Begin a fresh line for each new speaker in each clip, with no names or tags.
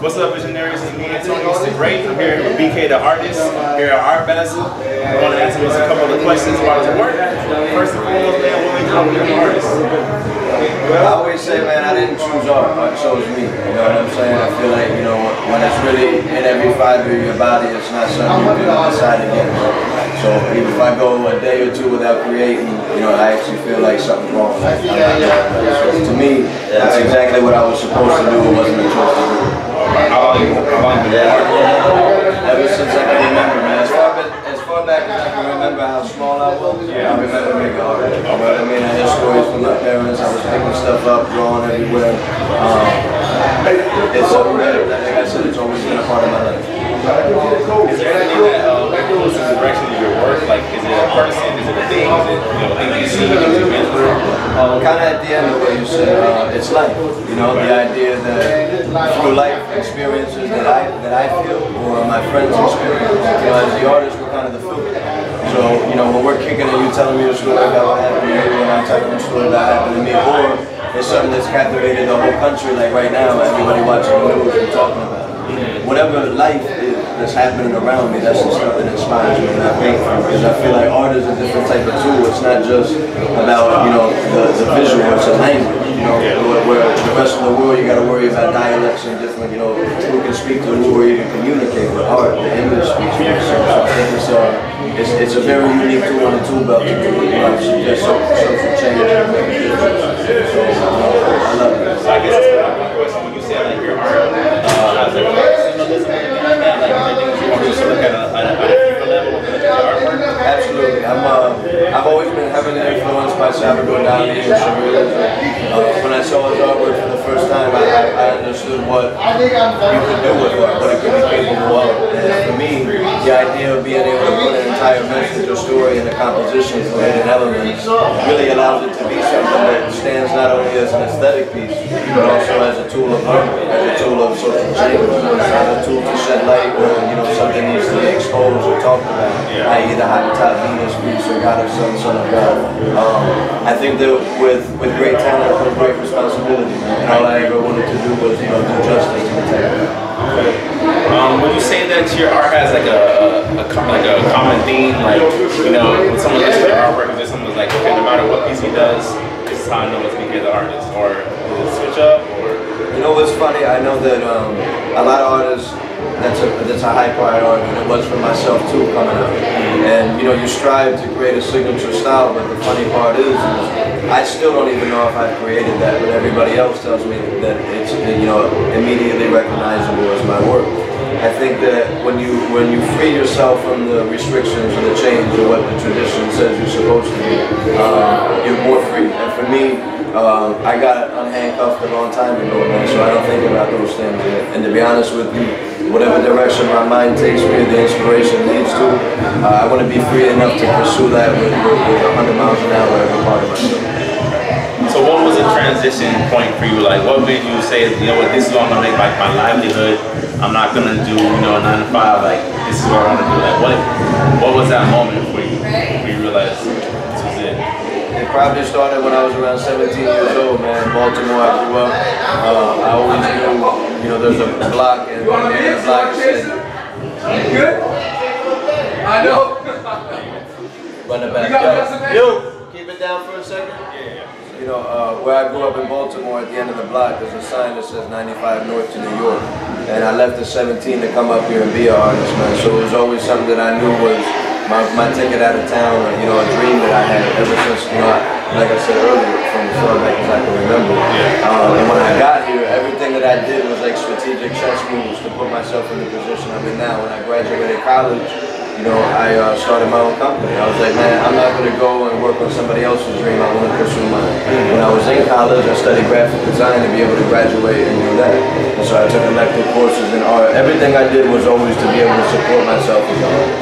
What's up, Visionaries? It's me, Anthony. It's the Great. I'm here with BK, the artist, here at Art Basel. I want to ask him a couple of questions about his work. First and foremost, man, what made you become an artist?
Well, I always say, man, I didn't choose art. Art chose me. You know what I'm saying? I feel like, you know, when it's really in every fiber of your body, it's not something you can decide against. So even if I go a day or two without creating, you know, I actually feel like something's wrong. So to me, that's exactly what I was supposed to do. It wasn't a choice to do.
How long have you been art?
Ever since I can remember, man. As far back as I can remember how small I was, I remember making art. You know what I mean? I hear stories from my parents. I was picking stuff up, drawing everywhere. It's something that, like I said, it's always been a part of my life.
Is there anything that influences the direction of your work? Like, is it a person? Is it a thing? Is it, you know, things you see, things you've been through?
Kind of at the end of what you said, it's life. You know, the idea that through life experiences that I feel, or my friends experience, you know, as the artist, we're kind of the filter. So, you know, when we're kicking and you telling me a story about what happened to you, and I'm telling you a story about what happened to me, or it's something that's captivated the whole country, like right now, everybody watching the news and talking about it. Whatever life is that's happening around me, that's the stuff that inspires me and I paint from. Because I feel like art is a different type of tool. It's not just about, you know, the visual, it's a language. You know, where the rest of the world you got to worry about dialects and different, you know, who can speak to who or you can communicate with art. The English speaks for itself. So I think it's a very unique tool on the tool belt to do, you know, suggest social change and make a difference. So I love it.
So I guess that's my question. When you say like your art, how's it symbolism and everything like that? Like everything you want to look at a deeper level of the artwork?
Absolutely. I've always been heavily influenced by Salvador Dali and Surrealism. When I saw his artwork for the first time, I understood what you could do with art, what it could be capable of. And for me, the idea of being able to put an entire message or story in a composition for hidden elements really allows it to be something that stands not only as an aesthetic piece, but also as a tool of art, as a tool of social change, as a tool to shed light when, you know, something needs to be exposed or talked about, i.e. the Hottentot Venus piece or God of Sun, Son of God. I think that with great talent comes great responsibility, and all I ever wanted to do was, you know, do justice to the talent.
Would you say that your art has like a common theme? Like, you know, when someone looks at your artwork, is there someone's like, okay, no matter what piece he does, this is how I know it's BK the artist, or does it switch up, or?
You know what's funny? I know that a lot of artists, that's a high priority, and it was for myself too coming up. And you know, you strive to create a signature style, but the funny part is I still don't even know if I've created that, but everybody else tells me that it's, you know, immediately recognizable as my work. I think that when you free yourself from the restrictions and the chains of what the tradition says you're supposed to be, you're more free. And for me, I got unhandcuffed a long time ago, man, so I don't think about those things. And to be honest with you, whatever direction my mind takes me, the inspiration leads to, I want to be free enough to pursue that with 100 miles an hour every part of myself.
So what was the transition point for you? Like, what made you say, you know what, this is what I'm going to make like my livelihood. I'm not going to do, you know, a 9 to 5, like, this is what I want to do. Like, what was that moment for you where you realized this was it?
It probably started when I was around 17 years old, man. Baltimore, I grew up. I always knew, you know, there's a block, and the block said, "You good? I know." Run it back. Yo, keep it down for a second.
Yeah.
You know, where I grew up in Baltimore, at the end of the block, there's a sign that says 95 North to New York. And I left at 17 to come up here and be an artist, man. So it was always something that I knew was my ticket out of town, or, you know, a dream that I had ever since, you know, like I said earlier, from as far back as I can remember. And when I got here, everything that I did was like strategic chess moves to put myself in the position I'm in now. When I graduated college, you know, I started my own company. I was like, man, I'm not going to go and work on somebody else's dream. I want to pursue mine. When I was in college, I studied graphic design to be able to graduate and do that. And so I took elective courses in art. Everything I did was always to be able to support myself as an artist.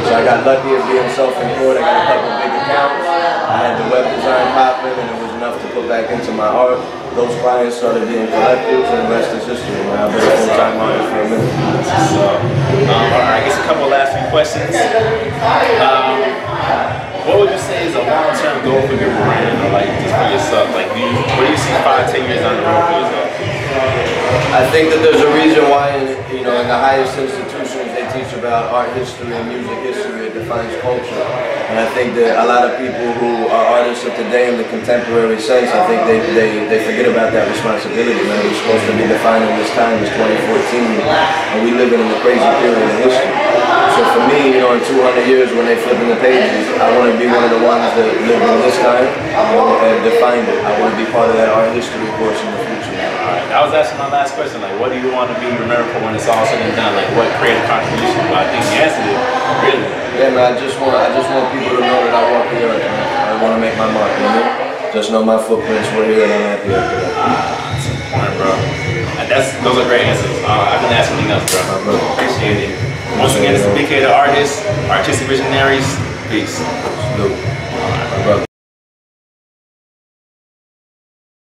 So I got lucky at being self-employed. I got a couple big accounts. I had the web design popping, and it was enough to put back into my art. Those clients started being collectives, and the rest is history. I've been a full-time artist for a minute.
Alright, I guess a couple last few questions. What would you say is a long-term goal for your brand, or like just for yourself? Like, where do you see 5, 10 years down the road for yourself?
I think that there's a reason why, you know, in the highest institutions they teach about art history and music history. It defines culture, and I think that a lot of people who are artists of today in the contemporary sense, I think they forget about that responsibility. Man, we're supposed to be defining this time as 2014, and we living in a crazy period in history. So for me, you know, in 200 years when they flipping the pages, I want to be one of the ones that lived in this time and defined it. I want to be part of that art history course in the future.
Alright, I was asking my last question, like, what do you want to be remembered for when it's all said and done? Like, what creative contribution? Well, I think you answered it, really.
Yeah, man, I just want people to know that I walk the earth, man. I want to make my mark, you know? Just know my footprints were here and I'm happy after that.
That's important, bro. Those are great answers. I couldn't ask anything else, bro.
My brother.
Appreciate it. Once again, it's the BK the Artist, Artistic Visionaries. Peace.
Salute.
Alright,
My brother.